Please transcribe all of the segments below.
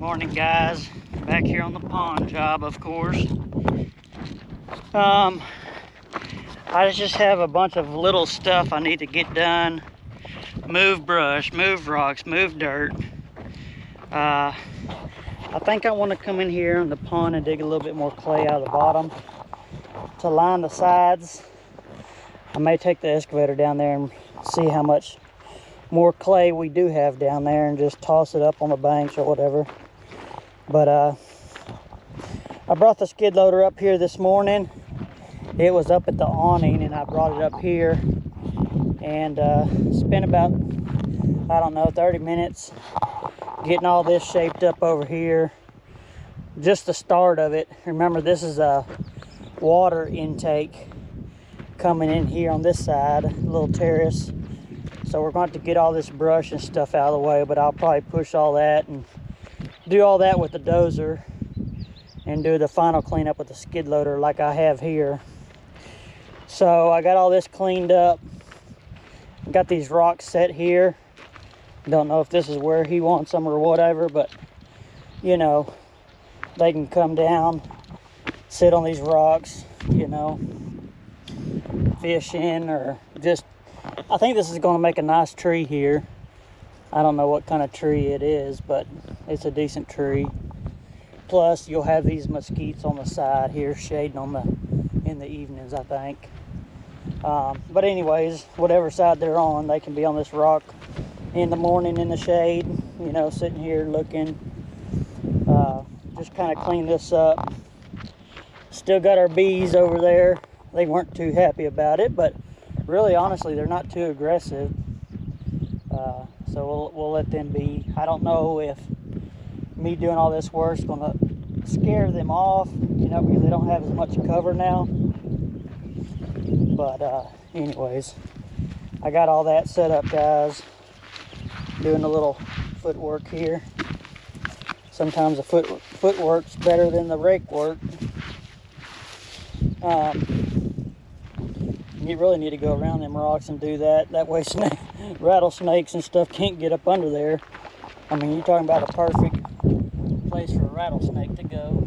Morning, guys. Back here on the pond job, of course. I just have a bunch of little stuff I need to get done. Move brush, move rocks, move dirt. I think I want to come in here on the pond and dig a little bit more clay out of the bottom to line the sides. I may take the excavator down there and see how much more clay we do have down there and just toss it up on the banks or whatever. But I brought the skid loader up here this morning. It was up at the awning and I brought it up here and spent about, I don't know, 30 minutes getting all this shaped up over here. Just the start of it. Remember, this is a water intake coming in here on this side, a little terrace. So we're going to have to get all this brush and stuff out of the way, but I'll probably push all that and do all that with the dozer and do the final cleanup with the skid loader like I have here. So I got all this cleaned up. Got these rocks set here. Don't know if this is where he wants them or whatever, but you know, they can come down, sit on these rocks, you know, fish in, or just, I think this is going to make a nice tree here. I don't know what kind of tree it is, but it's a decent tree. Plus, you'll have these mesquites on the side here, shading on in the evenings, I think. But anyways, whatever side they're on, they can be on this rock in the morning in the shade, you know, sitting here looking. Just kind of clean this up. Still got our bees over there. They weren't too happy about it, but really, honestly, they're not too aggressive. So we'll let them be. I don't know if me doing all this work is going to scare them off, you know, because they don't have as much cover now. But anyways, I got all that set up, guys. Doing a little footwork here. Sometimes the footwork's better than the rake work. You really need to go around them rocks and do that. That way rattlesnakes and stuff can't get up under there. I mean, you're talking about a perfect place for a rattlesnake to go.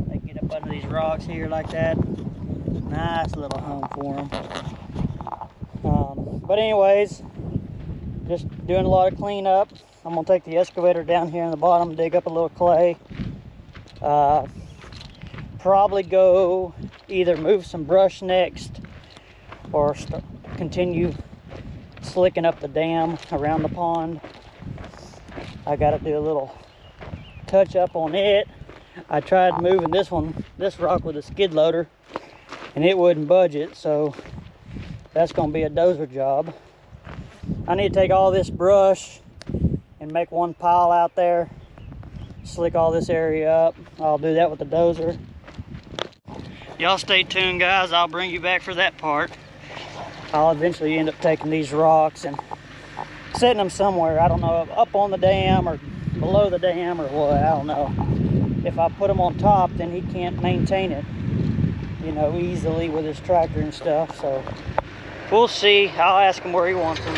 They get up under these rocks here like that. Nice little home for them. But anyways, just doing a lot of cleanup. I'm going to take the excavator down here in the bottom, dig up a little clay. Probably go either move some brush next or continue slicking up the dam around the pond. I got to do a little touch up on it. I tried moving this rock with a skid loader, and it wouldn't budge it, so that's going to be a dozer job. I need to take all this brush and make one pile out there, slick all this area up. I'll do that with the dozer. Y'all stay tuned, guys. I'll bring you back for that part. I'll eventually end up taking these rocks and setting them somewhere. I don't know, up on the dam or below the dam or what, I don't know. If I put them on top, then he can't maintain it, you know, easily with his tractor and stuff. So we'll see. I'll ask him where he wants them.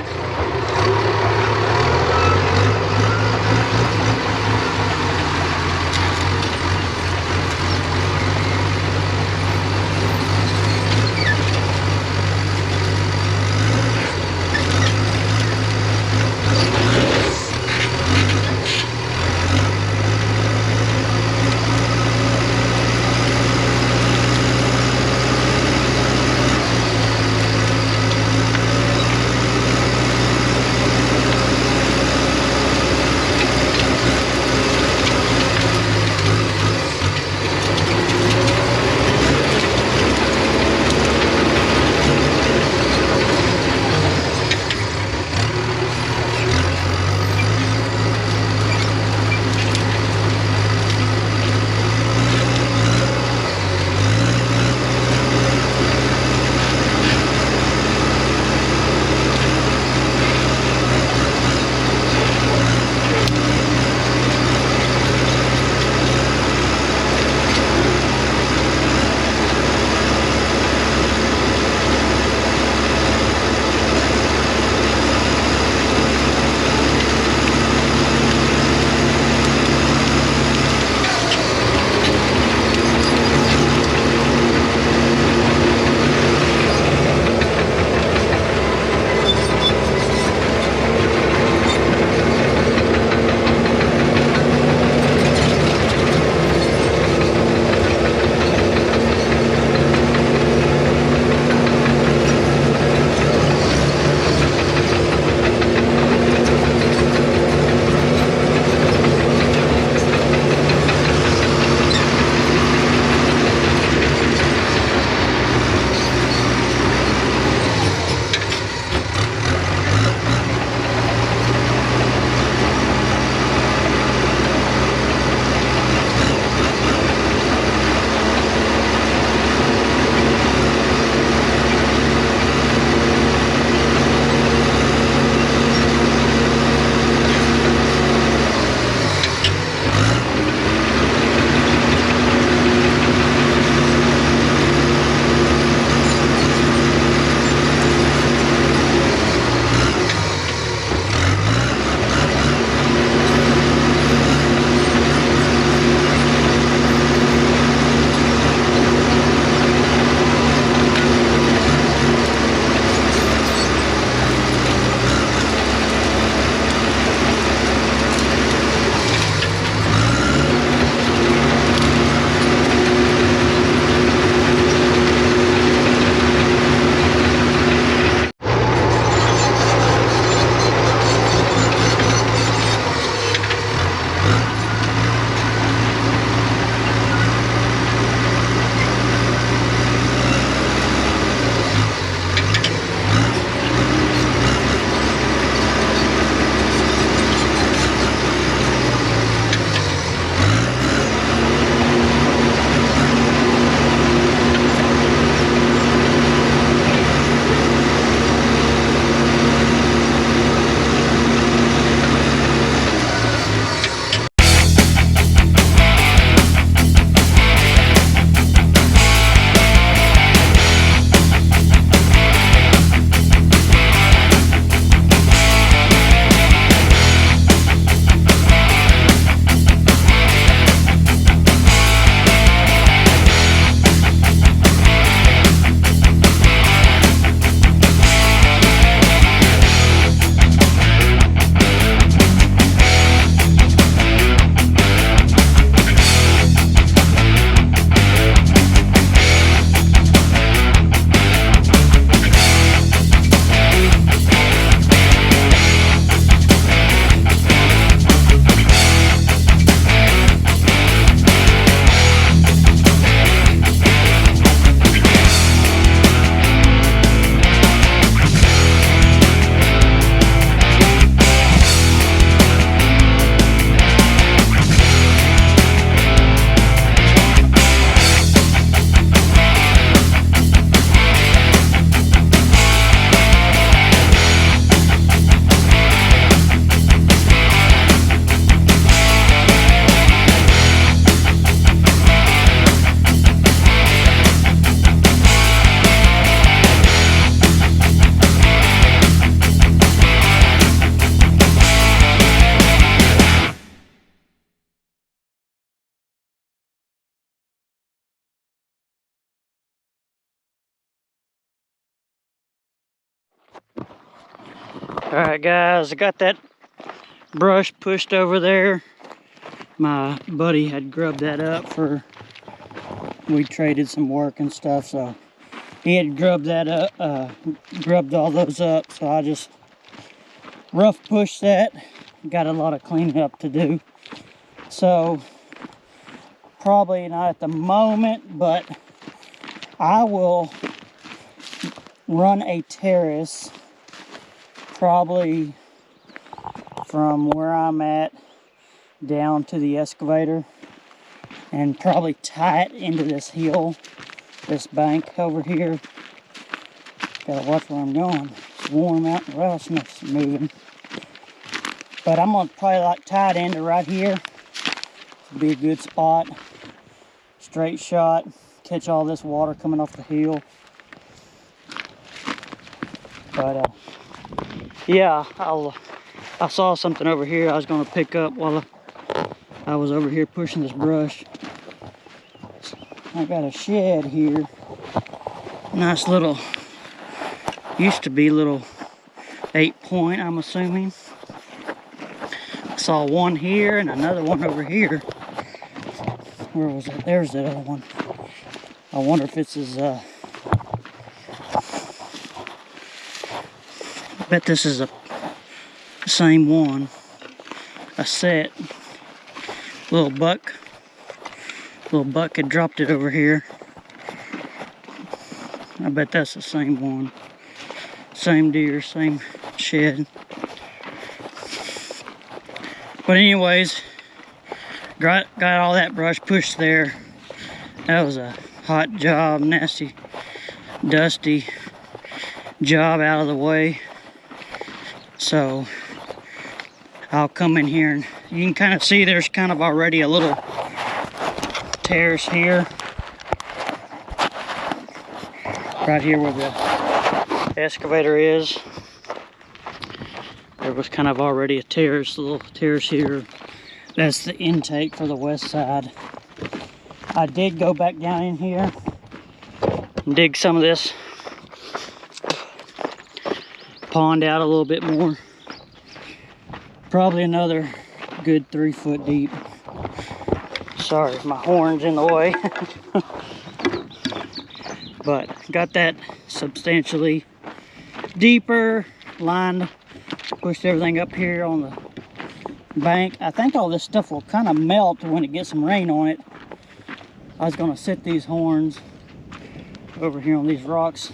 Alright guys, I got that brush pushed over there. My buddy had grubbed that up for, we traded some work and stuff, so he had grubbed that up, grubbed all those up, so I just rough pushed that. Got a lot of cleaning up to do. So probably not at the moment, but I will run a terrace probably from where I'm at down to the excavator and probably tie it into this hill, this bank over here. Gotta watch where I'm going. It's warm out and the rattlesnake's moving. But I'm gonna probably like tie it into right here. It'll be a good spot. Straight shot, catch all this water coming off the hill. But yeah, I saw something over here I was gonna pick up while I was over here pushing this brush. I got a shed here. Nice little, used to be little 8-point, I'm assuming. I saw one here and another one over here. Where was it? There's the other one. I wonder if it's his, bet this is the same one. A set. Little buck had dropped it over here. I bet that's the same one. Same deer, same shed. But anyways, got all that brush pushed there. That was a hot job, nasty, dusty job out of the way. So I'll come in here and you can kind of see there's kind of already a little terrace here. Right here where the excavator is. There was kind of already a terrace, a little terrace here. That's the intake for the west side. I did go back down in here and dig some of this pond out a little bit more. Probably another good 3 foot deep. Sorry if my horn's in the way. But got that substantially deeper, lined, pushed everything up here on the bank. I think all this stuff will kind of melt when it gets some rain on it. I was gonna sit these horns over here on these rocks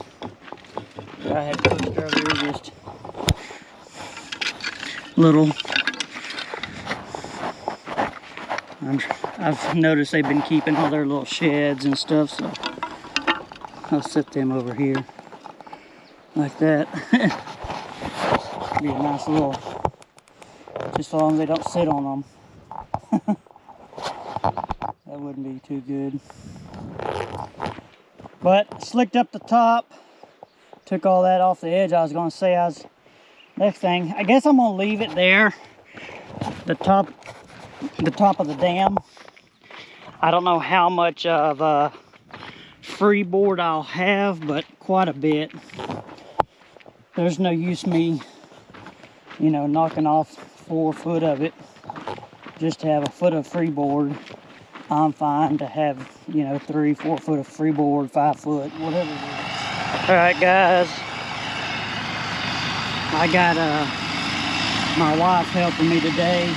that I had pushed earlier, just little. I've noticed they've been keeping all their little sheds and stuff, so I'll set them over here like that. Be a nice little, just so long as they don't sit on them. That wouldn't be too good. But slicked up the top, took all that off the edge. I was gonna say next thing, I guess I'm gonna leave it there. The top of the dam. I don't know how much of freeboard I'll have, but quite a bit. There's no use me, you know, knocking off 4 foot of it just to have a foot of freeboard. I'm fine to have, you know, 3-4 foot of freeboard, 5 foot, whatever it is. All right, guys. I got my wife helping me today.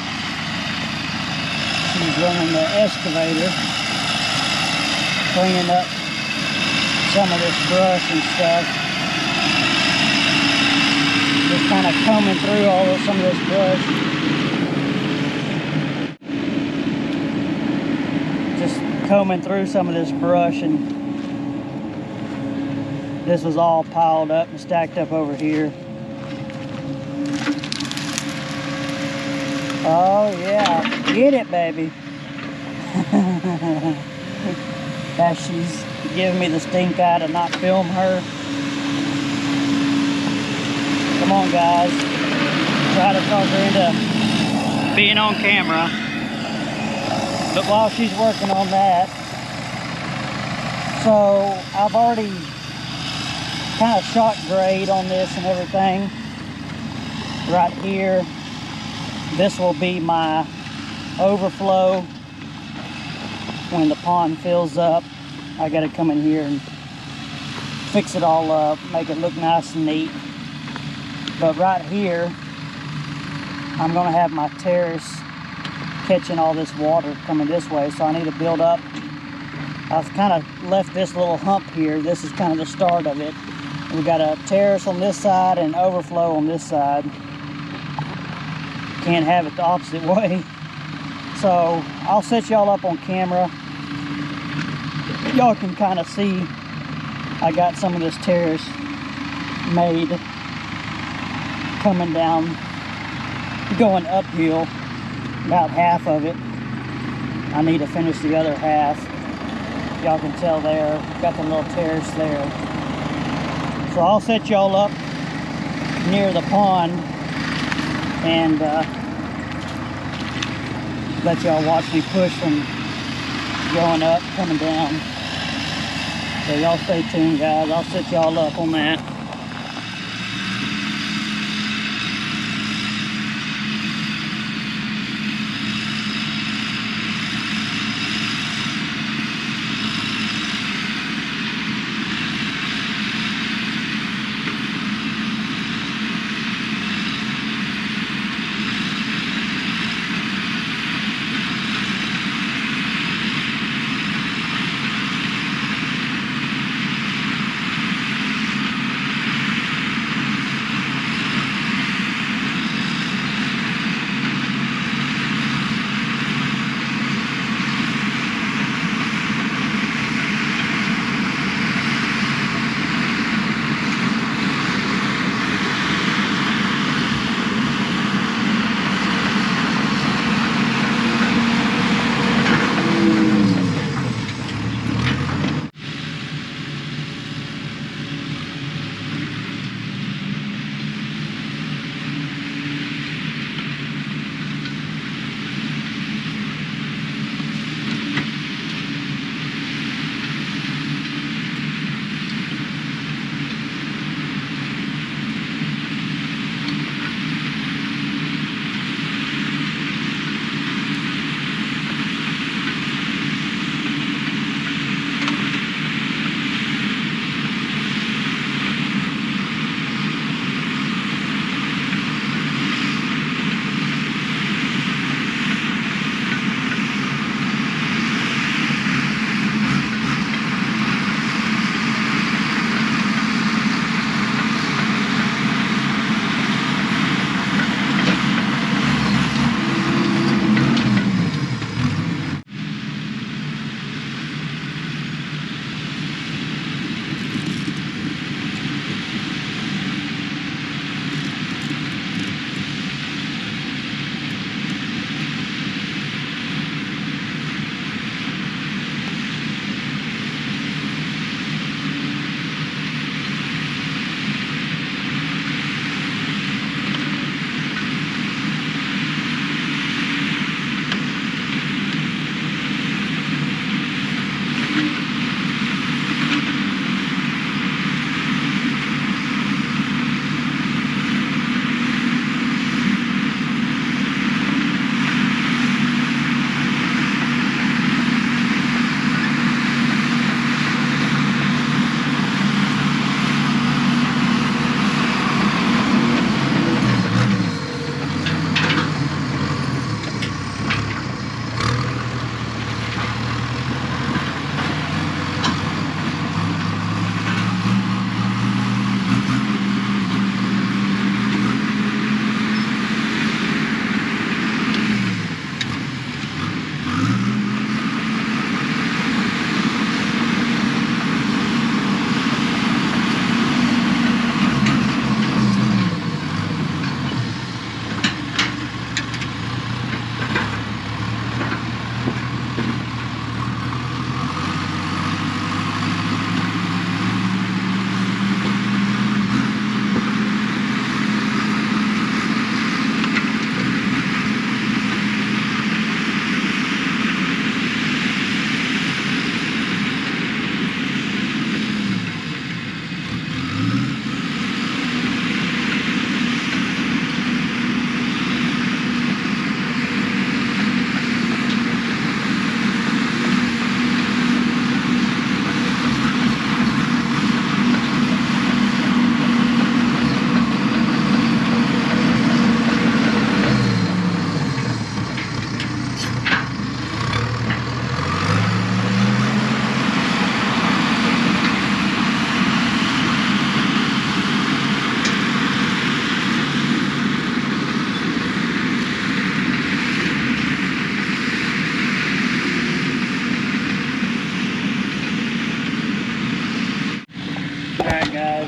She's running the excavator, cleaning up some of this brush and stuff. Just kind of combing through some of this brush. Just combing through some of this brush, and this was all piled up and stacked up over here. Oh yeah, get it, baby. That she's giving me the stink eye to not film her. Come on, guys. Try to talk her into being on camera. But while she's working on that, so I've already kind of shot grade on this and everything. right here. This will be my overflow when the pond fills up. I gotta come in here and fix it all up, make it look nice and neat. But right here, I'm gonna have my terrace catching all this water coming this way, so I need to build up. I've kind of left this little hump here. This is kind of the start of it. We got a terrace on this side and overflow on this side. Can't have it the opposite way. So I'll set y'all up on camera. Y'all can kind of see I got some of this terrace made, coming down, going uphill, about half of it. I need to finish the other half. Y'all can tell there, got the little terrace there. So I'll set y'all up near the pond and let y'all watch me push from going up, coming down. So y'all stay tuned, guys. I'll set y'all up on that.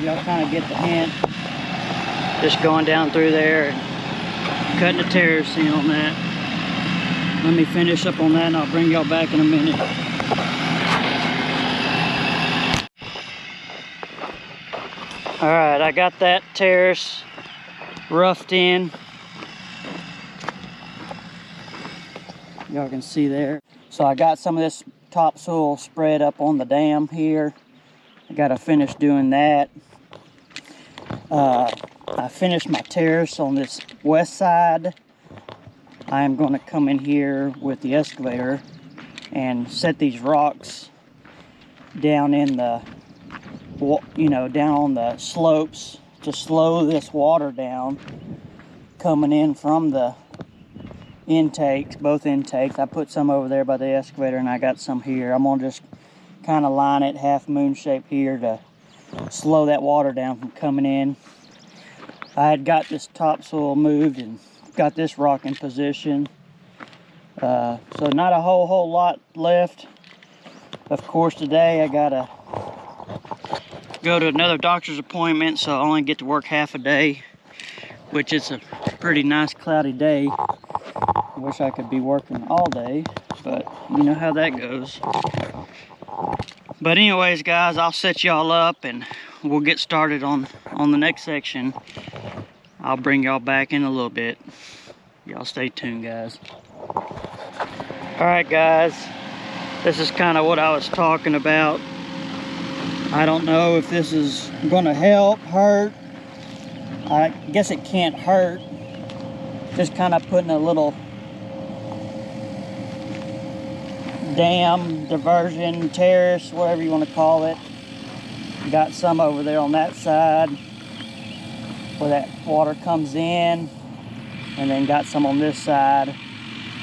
y'all kind of get the hint. Just going down through there and cutting the terrace in on that. Let me finish up on that and I'll bring y'all back in a minute. Alright, I got that terrace roughed in. Y'all can see there. So I got some of this topsoil spread up on the dam here. I gotta finish doing that. I finished my terrace on this west side. I am going to come in here with the excavator and set these rocks down in the, down on the slopes to slow this water down coming in from the intakes, both intakes. I put some over there by the excavator and I got some here. I'm going to just kind of line it half moon shape here to slow that water down from coming in. I had got this topsoil moved and got this rock in position. So not a whole lot left. Of course, today I gotta go to another doctor's appointment, so I only get to work half a day, which is a pretty nice cloudy day. I wish I could be working all day, but you know how that goes. But anyways, guys, I'll set y'all up and we'll get started on the next section. I'll bring y'all back in a little bit. Y'all stay tuned, guys. Alright, guys, this is kind of what I was talking about. I don't know if this is gonna help, hurt. I guess it can't hurt. Just kind of putting a little dam, diversion, terrace, whatever you want to call it. Got some over there on that side where that water comes in, and then got some on this side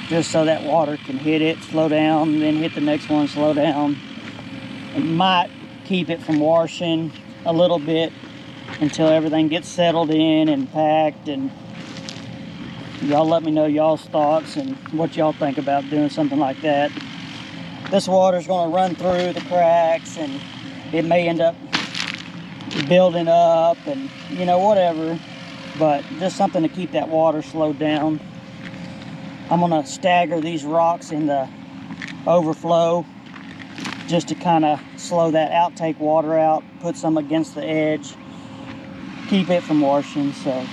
just so that water can hit it, slow down, then hit the next one, slow down. It might keep it from washing a little bit until everything gets settled in and packed. And y'all let me know y'all's thoughts and what y'all think about doing something like that. This water's going to run through the cracks and it may end up building up and whatever, but just something to keep that water slowed down. I'm going to stagger these rocks in the overflow just to kind of slow that outtake water out, put some against the edge, keep it from washing. So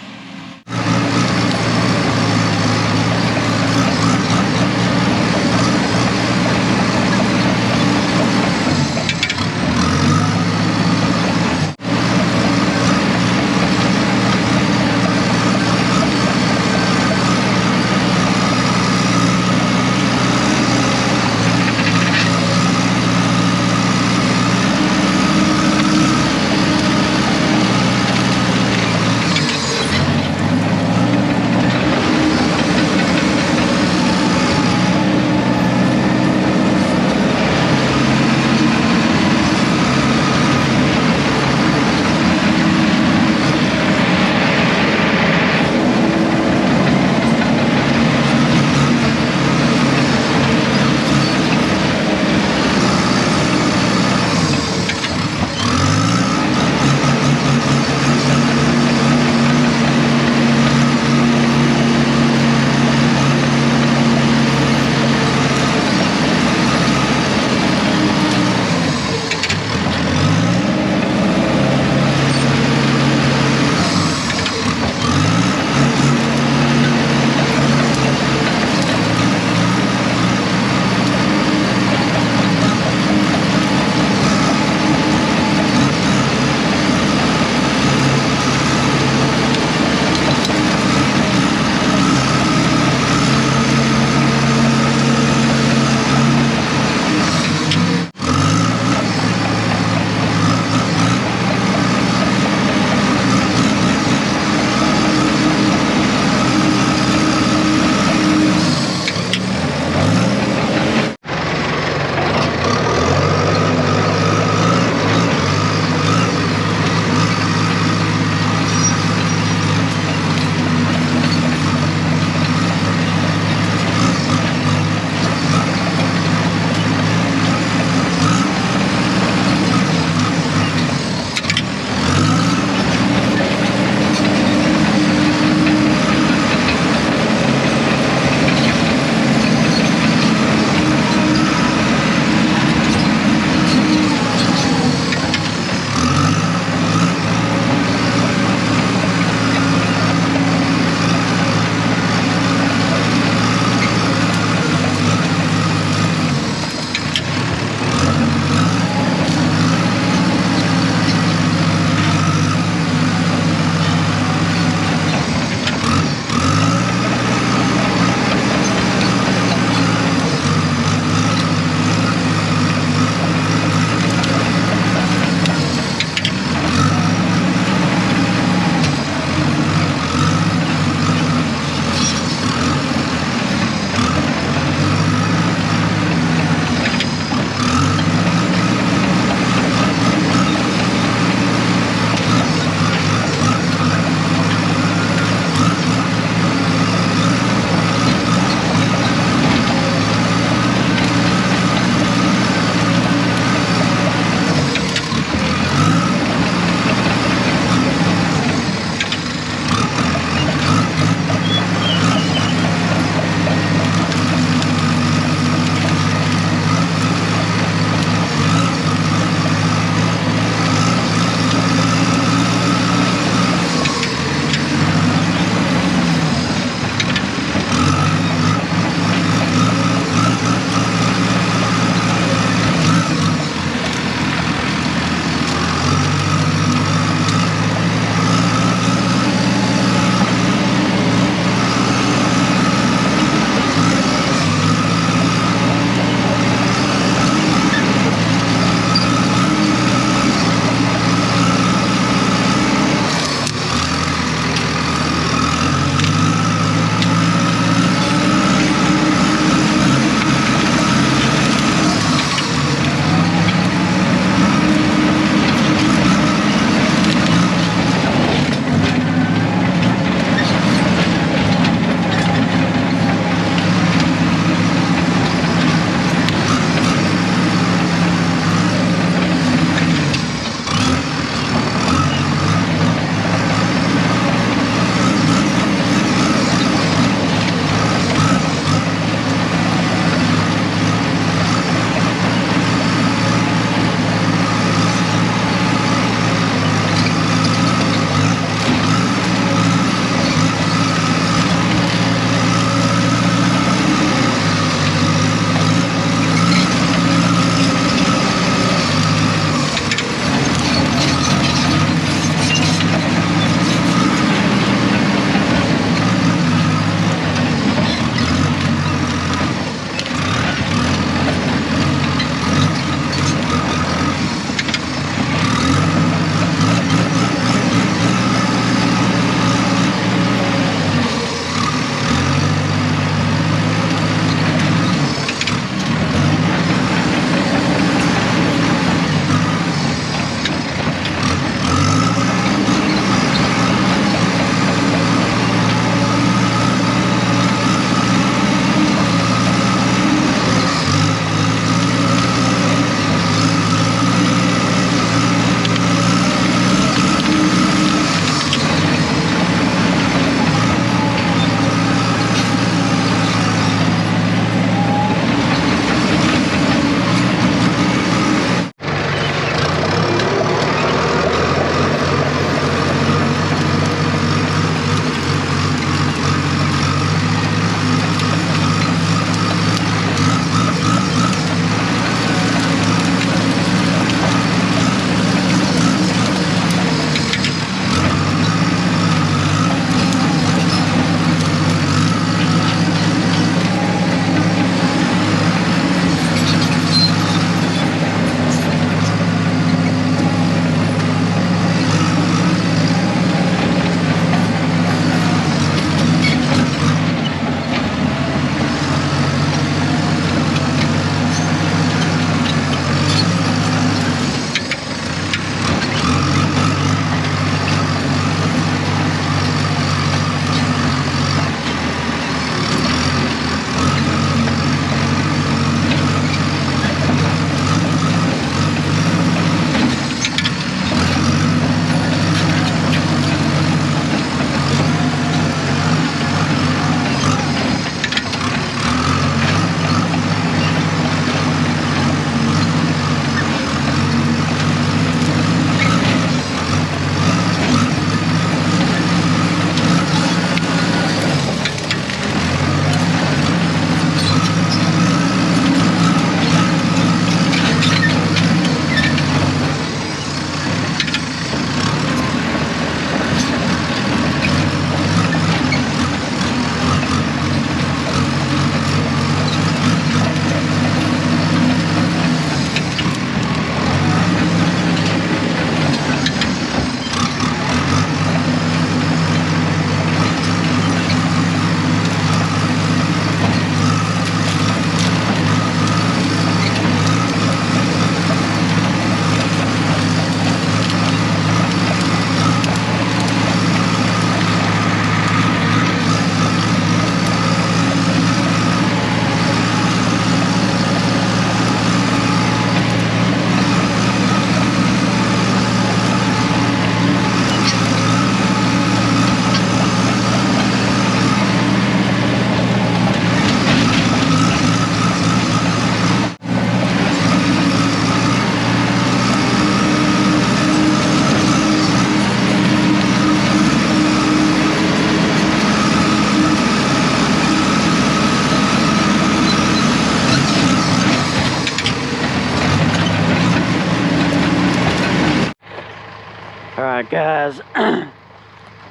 Alright guys,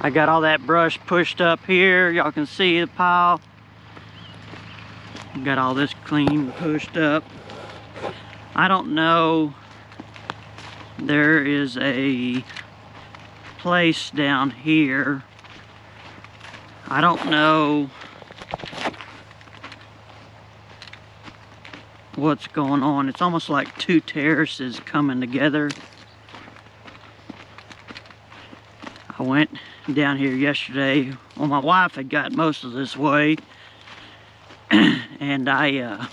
I got all that brush pushed up here. Y'all can see the pile. Got all this clean, pushed up. I don't know, there is a place down here. I don't know what's going on. It's almost like two terraces coming together. I went down here yesterday. Well, my wife had got most of this way, and I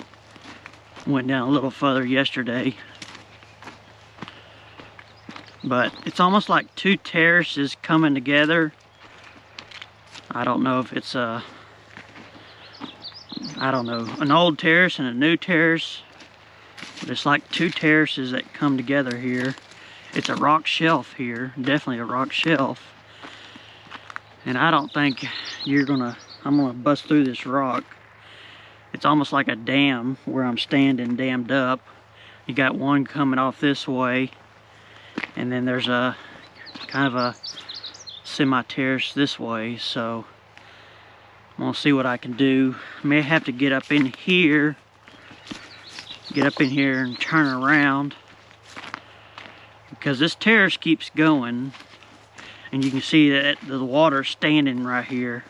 went down a little further yesterday. But it's almost like two terraces coming together. I don't know if it's I don't know, an old terrace and a new terrace. But it's like two terraces that come together here. It's a rock shelf here, definitely a rock shelf. And I don't think I'm gonna bust through this rock. It's almost like a dam where I'm standing, dammed up. You got one coming off this way, and then there's a kind of a semi-terrace this way. So I'm gonna see what I can do. May have to get up in here and turn around, because this terrace keeps going, and you can see that the water's standing right here.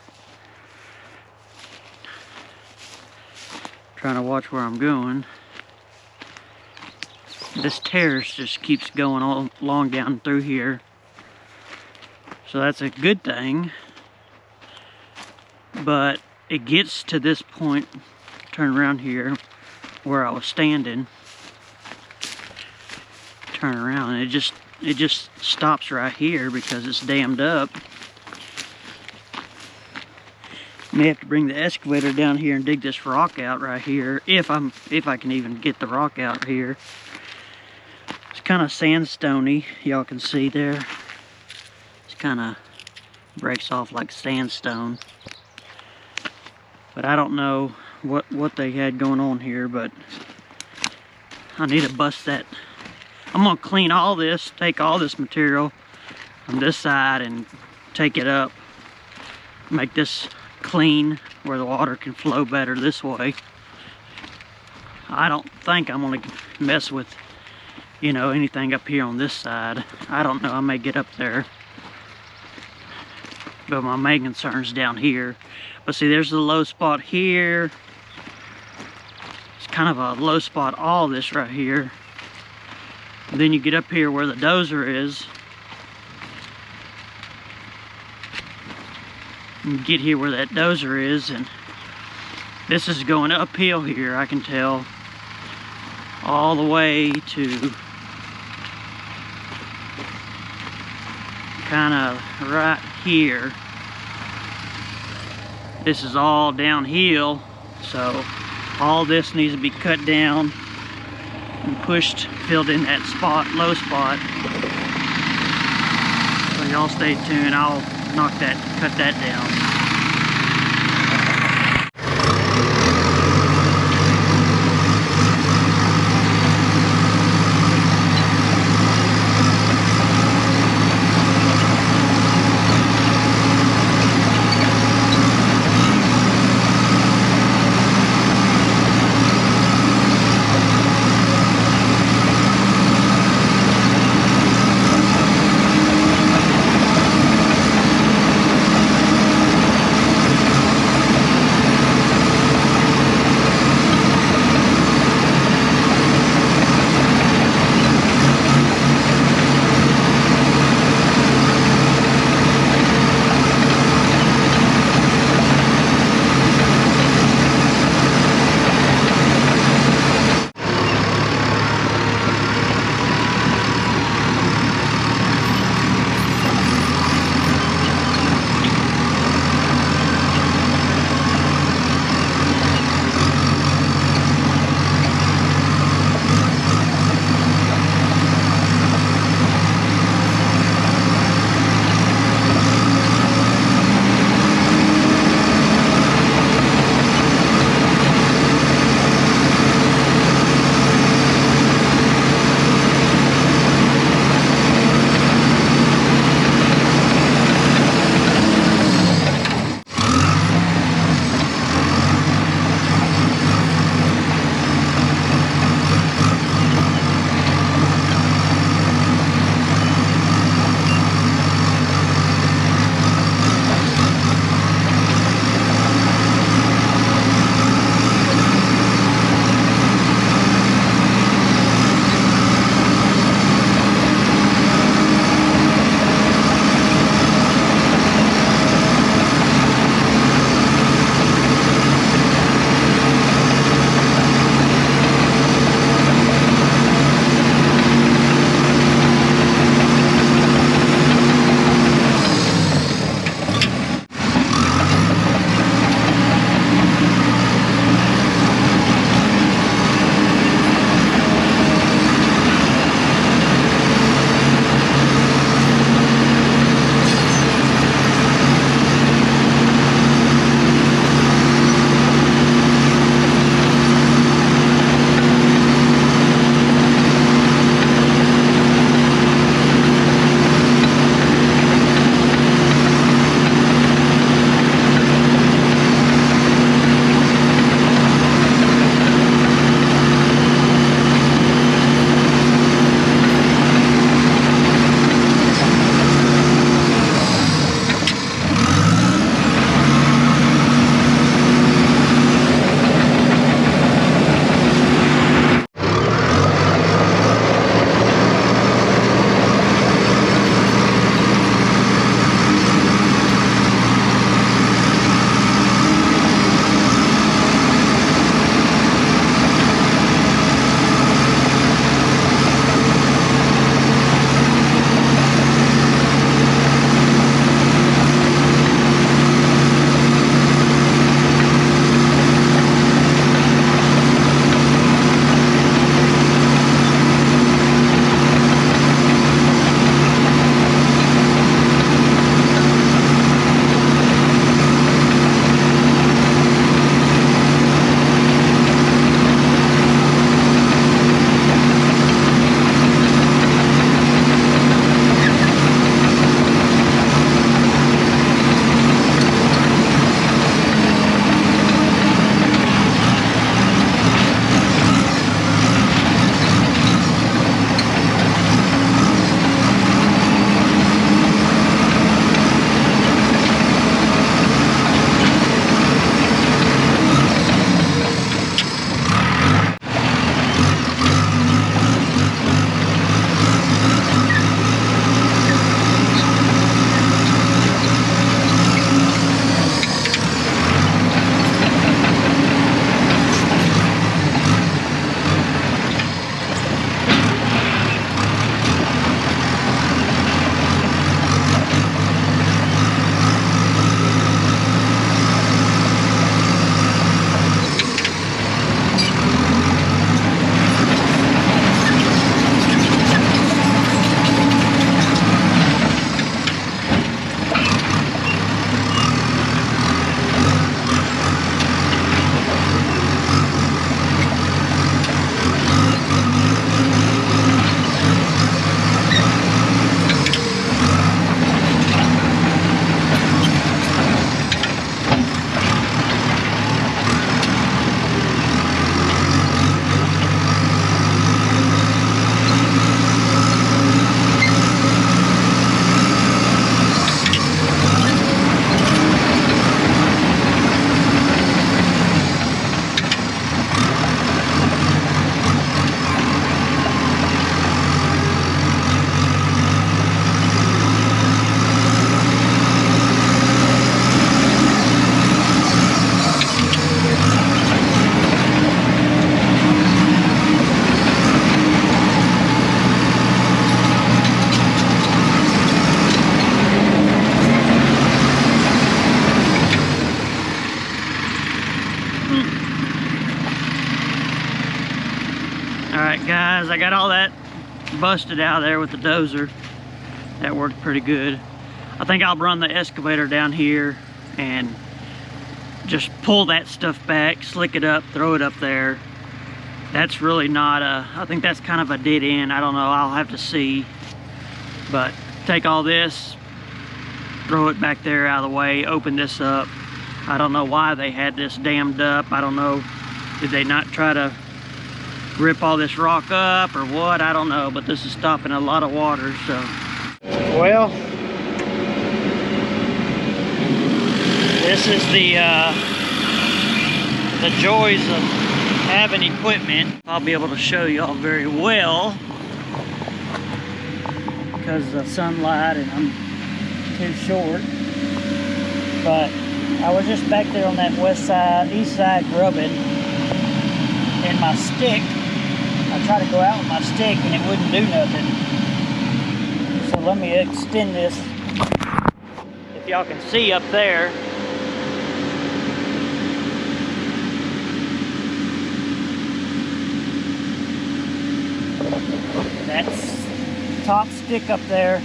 Trying to watch where I'm going. This terrace just keeps going all along down through here, so that's a good thing. But it gets to this point, turn around here where I was standing, turn around, and it just stops right here because it's dammed up. May have to bring the excavator down here and dig this rock out right here, if I can even get the rock out here. It's kind of sandstony, y'all can see there. It's kind of breaks off like sandstone. But I don't know what they had going on here, but I need to bust that. I'm gonna clean all this, take all this material from this side and take it up, make this clean where the water can flow better this way. I don't think I'm gonna mess with, you know, anything up here on this side. I don't know, I may get up there, but my main concern's down here. But see, there's the low spot here. It's kind of a low spot, all this right here. And then you get up here where the dozer is. You get here where that dozer is, and this is going uphill here, I can tell, all the way to kind of right here. This is all downhill, so all this needs to be cut down and pushed, filled in that spot, low spot. So y'all stay tuned, I'll cut that down. Alright guys, I got all that busted out of there with the dozer. That worked pretty good. I think I'll run the excavator down here and just pull that stuff back, slick it up, throw it up there. That's really not I think that's kind of a dead end. I don't know, I'll have to see. But take all this, throw it back there out of the way, open this up. I don't know why they had this dammed up. I don't know, did they not try to rip all this rock up or what? I don't know, but this is stopping a lot of water, so. Well, this is the joys of having equipment. I'll be able to show y'all very well because of the sunlight and I'm too short. But I was just back there on that east side grubbing, and my stick, I tried to go out with my stick and it wouldn't do nothing. So let me extend this. If y'all can see up there, that's top stick up there,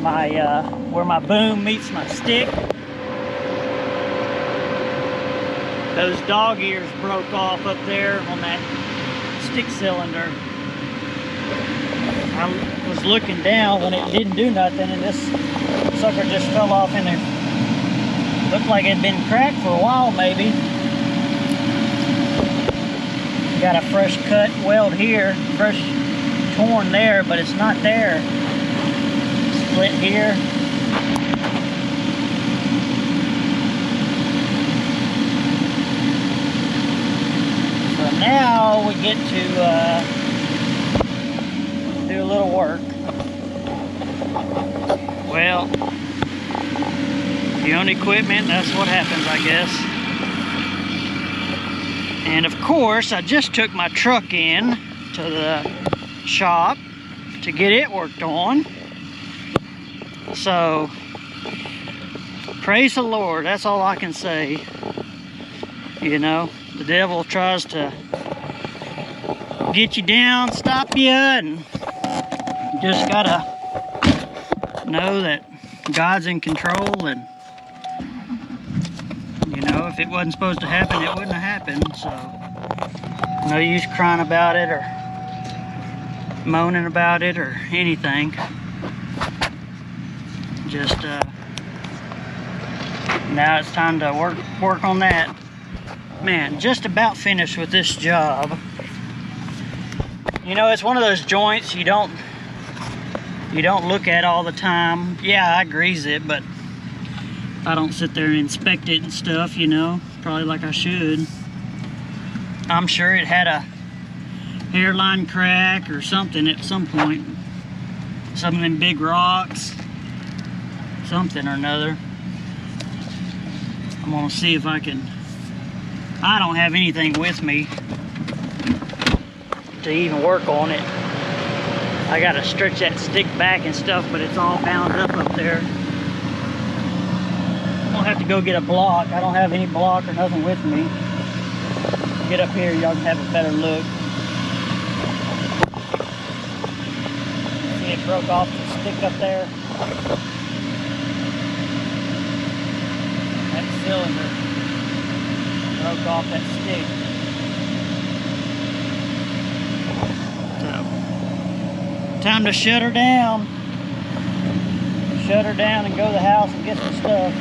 my where my boom meets my stick. Those dog ears broke off up there on that stick cylinder. I was looking down when it didn't do nothing, and this sucker just fell off in there. Looked like it had been cracked for a while, maybe. Got a fresh cut weld here, fresh torn there, but it's not there. Split here. So now we get to do a little work. Well, if you own equipment, that's what happens, I guess. And of course, I just took my truck in to the shop to get it worked on. So, praise the Lord, that's all I can say. You know, the devil tries to get you down, stop you, and you just gotta know that God's in control, and you know, if it wasn't supposed to happen, it wouldn't have happened. So no use crying about it or moaning about it or anything. Just now it's time to work on that. Man, just about finished with this job. You know, it's one of those joints you don't look at all the time. Yeah, I grease it, but I don't sit there and inspect it and stuff, you know, probably like I should. I'm sure it had a hairline crack or something at some point. Some of them big rocks, something or another. I'm gonna see if I can. I don't have anything with me to even work on it. I gotta stretch that stick back and stuff, but it's all bound up there. I'll have to go get a block. I don't have any block or nothing with me. Get up here, y'all can have a better look. See, it broke off the stick up there. That cylinder broke off that stick. So, time to shut her down. Shut her down and go to the house and get some stuff.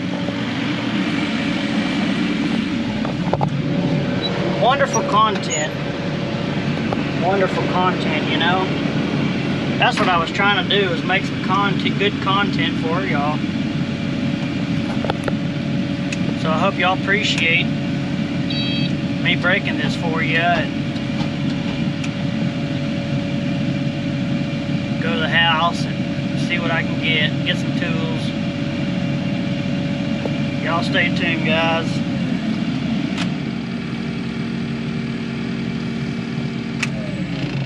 Wonderful content, you know. That's what I was trying to do, is make some content, good content for y'all. So I hope y'all appreciate me breaking this for you, and go to the house and see what I can get some tools. Y'all stay tuned, guys.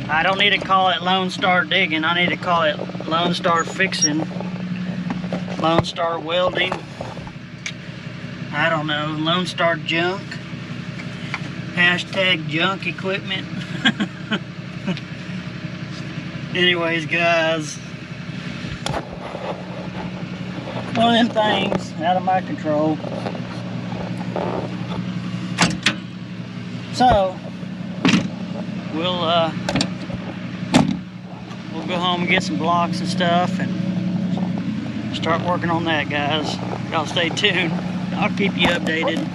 I don't need to call it Lone Star Digging. I need to call it Lone Star Fixing, Lone Star Welding. I don't know, Lone Star Junk. Hashtag junk equipment. Anyways, guys, one of them things out of my control. So we'll go home and get some blocks and stuff and start working on that, guys. Y'all stay tuned. I'll keep you updated.